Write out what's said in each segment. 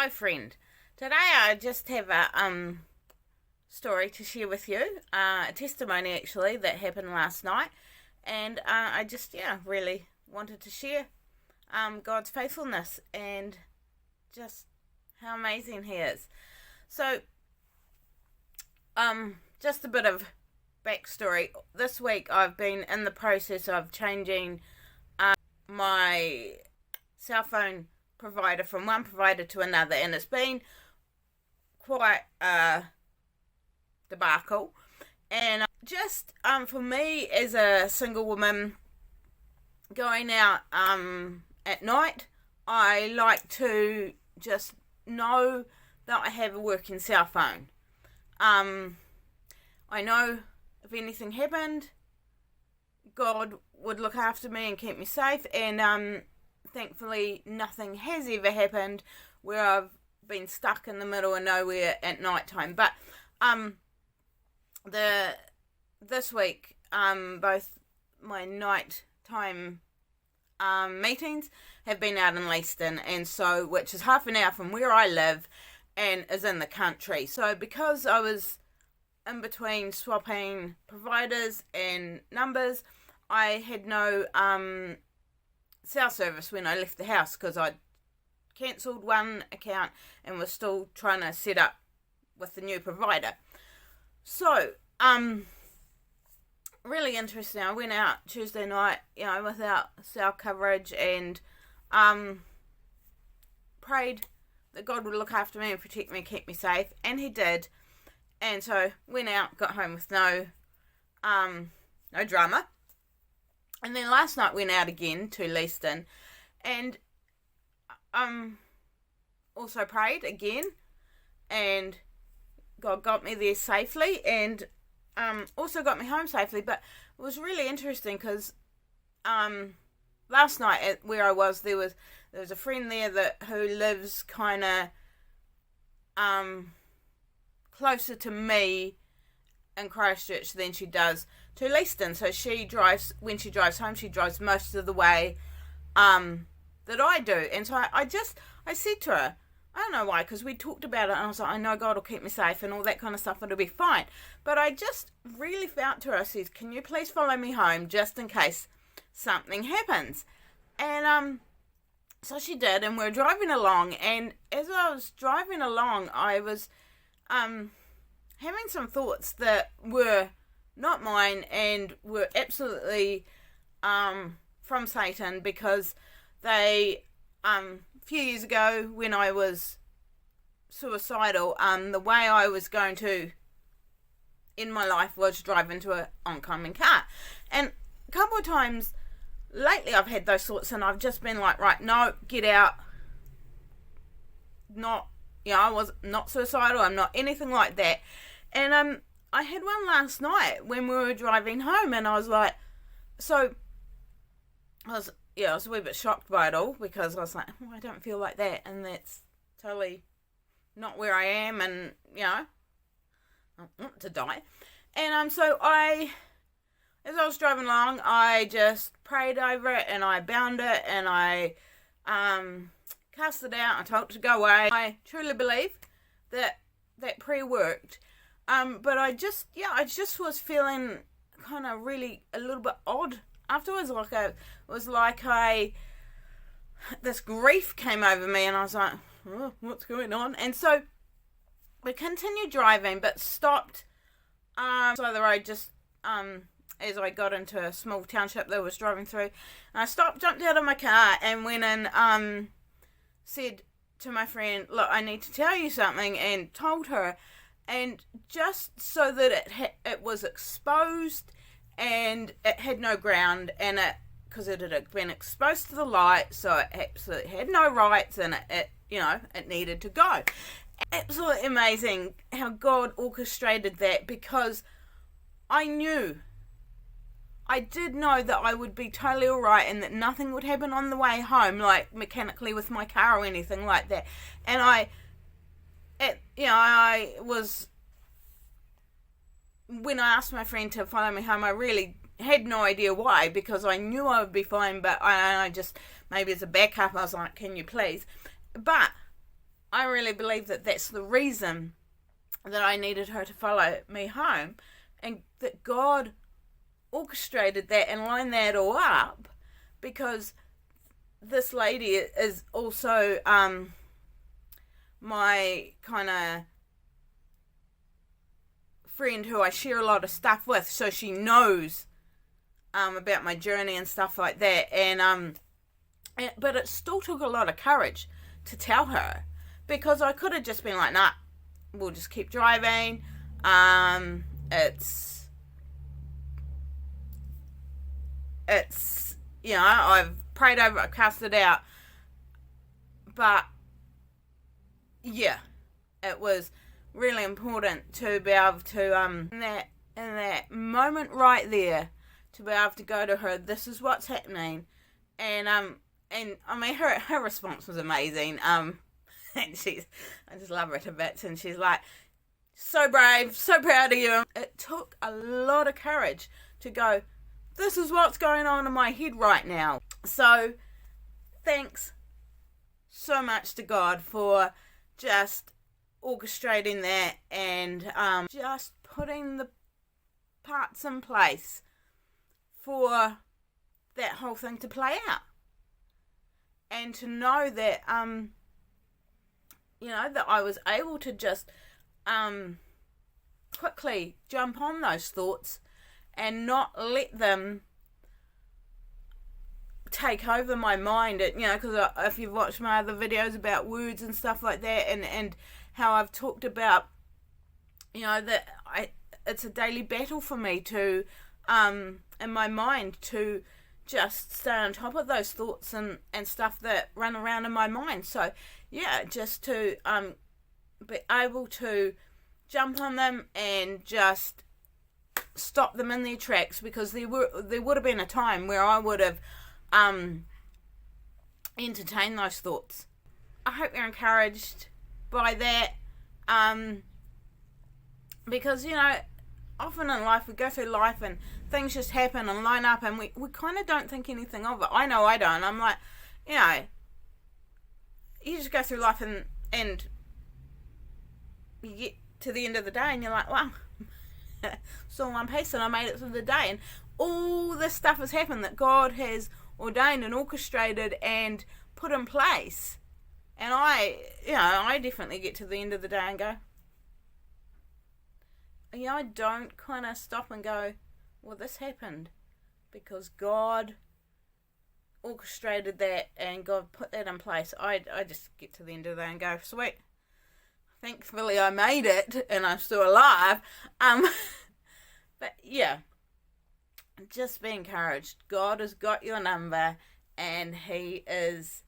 Hello, friend. Today I just have a story to share with you, a testimony actually that happened last night, and I just really wanted to share God's faithfulness and just how amazing He is. So, just a bit of backstory. This week I've been in the process of changing my cell phone provider from one provider to another, and it's been quite a debacle. And just for me as a single woman going out at night, I like to just know that I have a working cell phone. I know if anything happened, God would look after me and keep me safe, and thankfully nothing has ever happened where I've been stuck in the middle of nowhere at night time. But this week both my night time meetings have been out in Leiston, and so which is half an hour from where I live and is in the country. So because I was in between swapping providers and numbers, I had no cell service when I left the house because I'd cancelled one account and was still trying to set up with the new provider. So, really interesting. I went out Tuesday night, without cell coverage, and prayed that God would look after me and protect me and keep me safe, and He did. And so went out, got home with no drama. And then last night went out again to Leiston, and also prayed again, and God got me there safely, and also got me home safely. But it was really interesting because last night at where I was, there was a friend there who lives kind of closer to me in Christchurch than she does to Leiston. So when she drives home, she drives most of the way that I do. And so I said to her, I don't know why, because we talked about it, and I was like, I know God will keep me safe and all that kind of stuff, it'll be fine. But I just really felt to her, I said, can you please follow me home just in case something happens? And so she did, and we're driving along, and as I was driving along, I was having some thoughts that were not mine and were absolutely from Satan, because they a few years ago when I was suicidal, the way I was going to end my life was drive into an oncoming car. And a couple of times lately I've had those thoughts, and I've just been like, right, no, get out. I was not suicidal, I'm not anything like that. And I had one last night when we were driving home, and I was like, I was a wee bit shocked by it all, because I was like, I don't feel like that, and that's totally not where I am, and I want to die. And as I was driving along, I just prayed over it, and I bound it, and I cast it out, and told it to go away. I truly believe that prayer worked. But I just was feeling kind of really a little bit odd afterwards. This grief came over me, and I was like, oh, what's going on? And so we continued driving, but stopped side of the road just as I got into a small township that I was driving through. And I stopped, jumped out of my car, and went and said to my friend, look, I need to tell you something, and told her. And just so that it was exposed, and it had no ground, and because it had been exposed to the light, so it absolutely had no rights, and it needed to go. Absolutely amazing how God orchestrated that, because I did know that I would be totally alright, and that nothing would happen on the way home, like mechanically with my car or anything like that. And I was, when I asked my friend to follow me home, I really had no idea why, because I knew I would be fine, but I just, maybe as a backup, I was like, can you please? But I really believe that that's the reason that I needed her to follow me home, and that God orchestrated that and lined that all up, because this lady is also my kind of friend who I share a lot of stuff with, so she knows about my journey and stuff like that, but it still took a lot of courage to tell her, because I could have just been like, nah, we'll just keep driving. It's I've prayed over it, I cast it out. But yeah, it was really important to be able to in that moment right there, to be able to go to her, this is what's happening. And I mean, her response was amazing. And I just love her to bits, and she's like, so brave, so proud of you. It took a lot of courage to go, this is what's going on in my head right now. So thanks so much to God for just orchestrating that, and just putting the parts in place for that whole thing to play out. And to know that that I was able to just quickly jump on those thoughts and not let them take over my mind. Because if you've watched my other videos about words and stuff like that, and how I've talked about, that it's a daily battle for me to, in my mind, to just stay on top of those thoughts and stuff that run around in my mind. So yeah, just to be able to jump on them and just stop them in their tracks, because there would have been a time where I would have entertained those thoughts. I hope you're encouraged by that, because often in life we go through life and things just happen and line up, and we kind of don't think anything of it. I know I don't. I'm like, you just go through life and you get to the end of the day and you're like, wow, it's all one piece and I made it through the day, and all this stuff has happened that God has ordained and orchestrated and put in place. And I definitely get to the end of the day and go, I don't kind of stop and go, well, this happened because God orchestrated that and God put that in place. I just get to the end of the day and go, sweet, thankfully I made it and I'm still alive. But yeah, just be encouraged. God has got your number and He is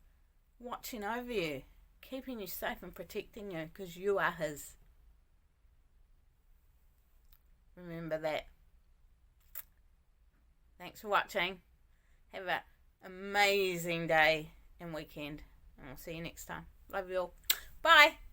watching over you, keeping you safe and protecting you, because you are His. Remember that. Thanks for watching. Have an amazing day and weekend, and I'll see you next time. Love you all. Bye.